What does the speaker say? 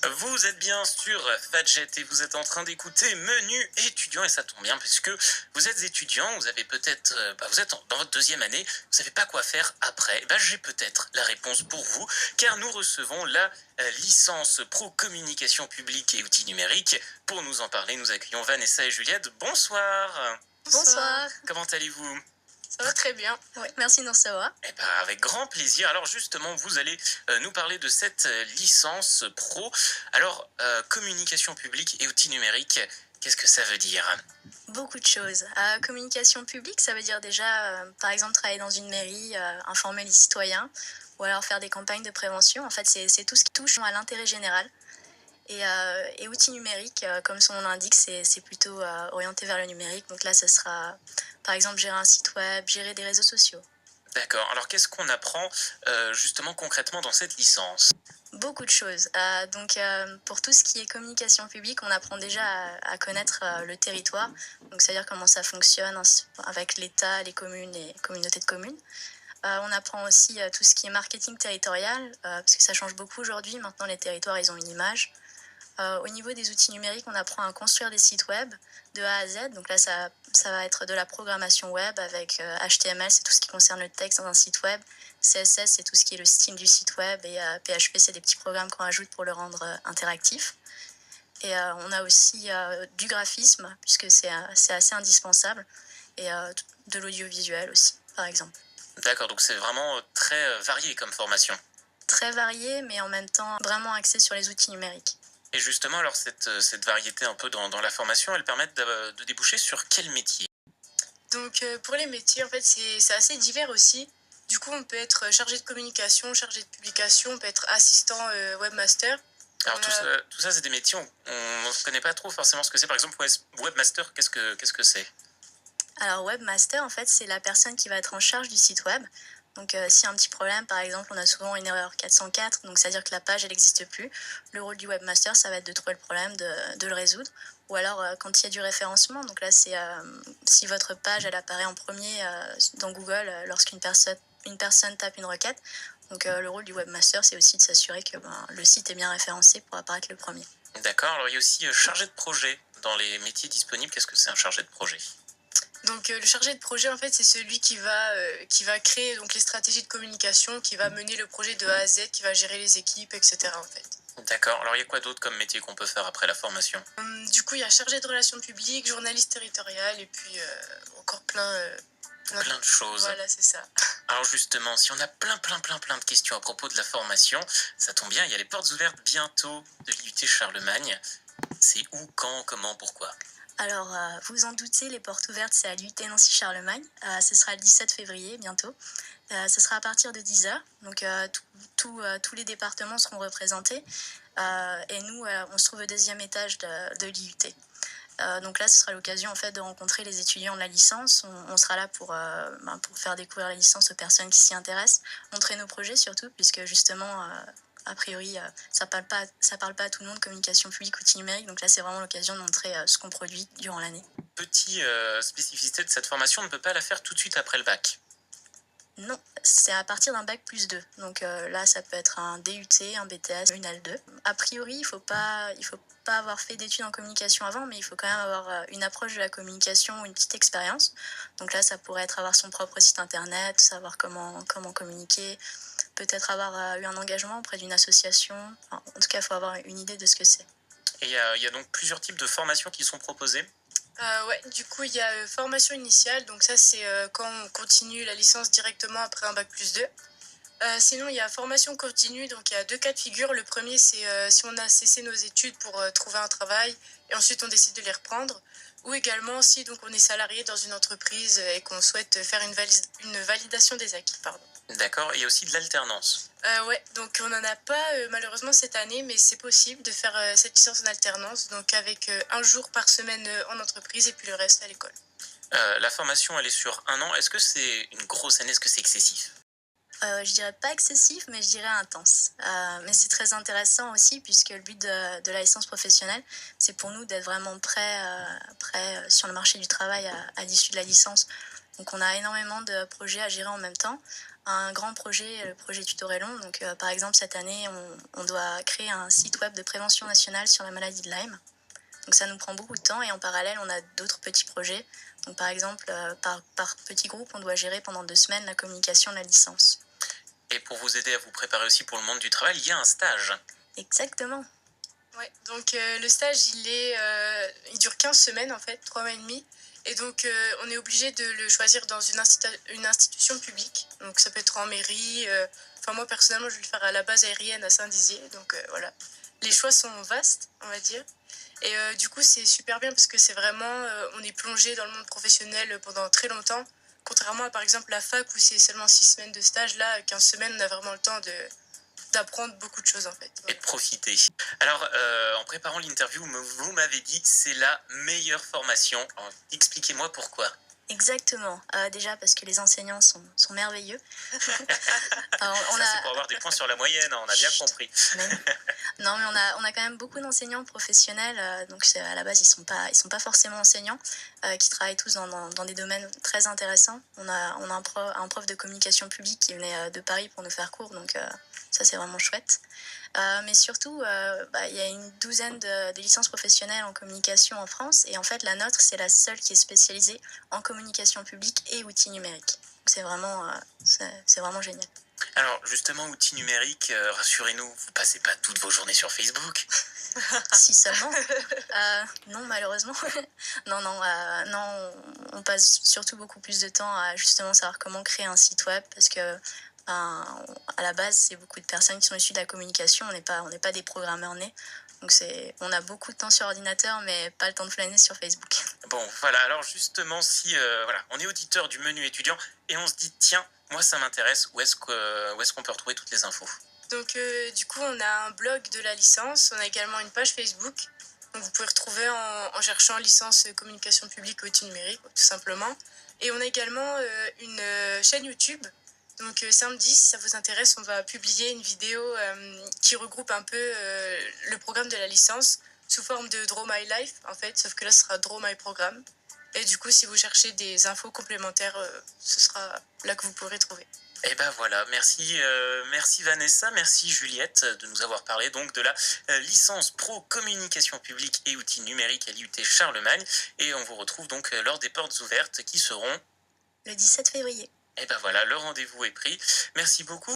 Vous êtes bien sur Fadjet et vous êtes en train d'écouter Menu étudiant et ça tombe bien puisque vous êtes étudiant, vous avez peut-être, vous êtes dans votre deuxième année, vous savez pas quoi faire après. J'ai peut-être la réponse pour vous car nous recevons la licence pro communication publique et outils numériques. Pour nous en parler, nous accueillons Vanessa et Juliette. Bonsoir. Bonsoir. Comment allez-vous? Ça va très bien. Oui, merci de nous recevoir. Avec grand plaisir. Alors justement, vous allez nous parler de cette licence pro. Alors, communication publique et outils numériques, qu'est-ce que ça veut dire? Beaucoup de choses. Communication publique, ça veut dire déjà, par exemple, travailler dans une mairie, informer les citoyens, ou alors faire des campagnes de prévention. En fait, c'est tout ce qui touche à l'intérêt général. Et outils numériques, comme son nom l'indique, c'est plutôt orienté vers le numérique. Donc là, ce sera, par exemple, gérer un site web, gérer des réseaux sociaux. D'accord. Alors qu'est-ce qu'on apprend justement concrètement dans cette licence? Beaucoup de choses. Pour tout ce qui est communication publique, on apprend déjà à connaître le territoire. Donc, c'est-à-dire comment ça fonctionne avec l'État, les communes et communautés de communes. On apprend aussi tout ce qui est marketing territorial, parce que ça change beaucoup aujourd'hui. Maintenant, les territoires, ils ont une image. Au niveau des outils numériques, on apprend à construire des sites web de A à Z. Donc là, ça va être de la programmation web avec HTML, c'est tout ce qui concerne le texte dans un site web. CSS, c'est tout ce qui est le style du site web. Et PHP, c'est des petits programmes qu'on ajoute pour le rendre interactif. Et on a aussi du graphisme, puisque c'est assez indispensable. Et de l'audiovisuel aussi, par exemple. D'accord, donc c'est vraiment très varié comme formation. Très varié, mais en même temps vraiment axé sur les outils numériques. Et justement, alors cette variété un peu dans la formation, elle permet de déboucher sur quel métier? Donc pour les métiers, en fait, c'est assez divers aussi. Du coup, on peut être chargé de communication, chargé de publication, on peut être assistant webmaster. Alors tout ça, c'est des métiers, on ne connaît pas trop forcément ce que c'est. Par exemple, webmaster, qu'est-ce que c'est? Alors webmaster, en fait, c'est la personne qui va être en charge du site web. Donc s'il y a un petit problème, par exemple, on a souvent une erreur 404, donc c'est-à-dire que la page, elle n'existe plus. Le rôle du webmaster, ça va être de trouver le problème, de le résoudre. Ou alors quand il y a du référencement, donc là, c'est si votre page, elle apparaît en premier dans Google lorsqu'une personne tape une requête. Donc le rôle du webmaster, c'est aussi de s'assurer que le site est bien référencé pour apparaître le premier. D'accord, alors il y a aussi chargé de projet dans les métiers disponibles. Qu'est-ce que c'est un chargé de projet? Donc le chargé de projet, en fait, c'est celui qui va créer donc les stratégies de communication, qui va mener le projet de A à Z, qui va gérer les équipes, etc. en fait. D'accord, alors il y a quoi d'autre comme métier qu'on peut faire après la formation? Du coup, il y a chargé de relations publiques, journaliste territorial, et puis encore Plein de choses. Voilà, c'est ça. Alors justement, si on a plein de questions à propos de la formation, ça tombe bien, il y a les portes ouvertes bientôt de l'IUT Charlemagne. C'est où, quand, comment, pourquoi? Alors, vous en doutez, les portes ouvertes, c'est à l'UT Nancy-Charlemagne. Ce sera le 17 février, bientôt. Ce sera à partir de 10h. Donc, tous les départements seront représentés. Et nous, on se trouve au deuxième étage de l'IUT. Donc là, ce sera l'occasion en fait de rencontrer les étudiants de la licence. On sera là pour faire découvrir la licence aux personnes qui s'y intéressent, montrer nos projets surtout, puisque justement, a priori, ça parle pas à tout le monde, communication publique, outils numériques. Donc là, c'est vraiment l'occasion de montrer ce qu'on produit durant l'année. Petite spécificité de cette formation, on ne peut pas la faire tout de suite après le bac. Non, c'est à partir d'un bac plus 2. Donc là, ça peut être un DUT, un BTS, une L2. A priori, il faut pas avoir fait d'études en communication avant, mais il faut quand même avoir une approche de la communication ou une petite expérience. Donc là, ça pourrait être avoir son propre site internet, savoir comment communiquer, peut-être avoir eu un engagement auprès d'une association. Enfin, en tout cas, il faut avoir une idée de ce que c'est. Et il y a donc plusieurs types de formations qui sont proposées. Ouais, du coup, il y a formation initiale, donc ça, c'est quand on continue la licence directement après un bac plus 2. Sinon, il y a formation continue, donc il y a deux cas de figure. Le premier, c'est si on a cessé nos études pour trouver un travail et ensuite on décide de les reprendre. Ou également si donc on est salarié dans une entreprise et qu'on souhaite faire une validation des acquis. Pardon. D'accord, et il y a aussi de l'alternance. Ouais, donc on n'en a pas malheureusement cette année, mais c'est possible de faire cette licence en alternance, donc avec un jour par semaine en entreprise et puis le reste à l'école. La formation, elle est sur un an. Est-ce que c'est une grosse année? Est-ce que c'est excessif? Je dirais pas excessif, mais je dirais intense. Mais c'est très intéressant aussi, puisque le but de la licence professionnelle, c'est pour nous d'être vraiment prêts sur le marché du travail à l'issue de la licence. Donc on a énormément de projets à gérer en même temps. un grand projet, le projet Tutorelon. Donc, par exemple, cette année, on doit créer un site web de prévention nationale sur la maladie de Lyme. Donc ça nous prend beaucoup de temps et en parallèle, on a d'autres petits projets. Donc par exemple, par petit groupe, on doit gérer pendant 2 semaines la communication de la licence. Et pour vous aider à vous préparer aussi pour le monde du travail, il y a un stage. Exactement. Ouais, donc le stage, il dure 15 semaines en fait, 3 mois et demi. Et donc on est obligé de le choisir dans une institution publique. Donc ça peut être en mairie. Enfin moi personnellement, je vais le faire à la base aérienne à Saint-Dizier. Donc voilà. Les choix sont vastes, on va dire. Et du coup, c'est super bien parce que c'est vraiment, on est plongé dans le monde professionnel pendant très longtemps. Contrairement à par exemple la fac où c'est seulement 6 semaines de stage, là, 15 semaines, on a vraiment le temps d'apprendre beaucoup de choses en fait. Et de profiter. Alors, en préparant l'interview, vous m'avez dit c'est la meilleure formation. Alors, expliquez-moi pourquoi. Exactement. Déjà parce que les enseignants sont merveilleux. On Ça, c'est a... pour avoir des points sur la moyenne, hein, on a bien Chut. compris. Non, mais on a quand même beaucoup d'enseignants professionnels. Donc à la base, ils sont pas forcément enseignants, qui travaillent tous dans des domaines très intéressants. On a un prof de communication publique qui venait de Paris pour nous faire cours. Donc ça, c'est vraiment chouette. Mais surtout, il y a une douzaine de licences professionnelles en communication en France. Et en fait, la nôtre, c'est la seule qui est spécialisée en communication publique et outils numériques. Donc c'est vraiment génial. Alors, justement, outils numériques, rassurez-nous, vous passez pas toutes vos journées sur Facebook. Si seulement. Non, malheureusement. Non, on passe surtout beaucoup plus de temps à justement savoir comment créer un site web parce que à la base, c'est beaucoup de personnes qui sont issues de la communication. On n'est pas des programmeurs nés. Donc on a beaucoup de temps sur ordinateur, mais pas le temps de flâner sur Facebook. Bon, voilà, alors justement, si voilà, on est auditeur du menu étudiant et on se dit, tiens, moi ça m'intéresse, où est-ce qu'on peut retrouver toutes les infos? Donc du coup, on a un blog de la licence, on a également une page Facebook. Donc vous pouvez retrouver en cherchant licence communication publique ou outils numériques, tout simplement. Et on a également une chaîne YouTube. Donc samedi, si ça vous intéresse, on va publier une vidéo qui regroupe un peu le programme de la licence sous forme de Draw My Life, en fait, sauf que là, ce sera Draw My Programme. Et du coup, si vous cherchez des infos complémentaires, ce sera là que vous pourrez trouver. Et ben voilà, merci Vanessa, merci Juliette de nous avoir parlé donc de la licence pro communication publique et outils numériques à l'IUT Charlemagne. Et on vous retrouve donc lors des portes ouvertes qui seront... Le 17 février. Et ben voilà, le rendez-vous est pris. Merci beaucoup.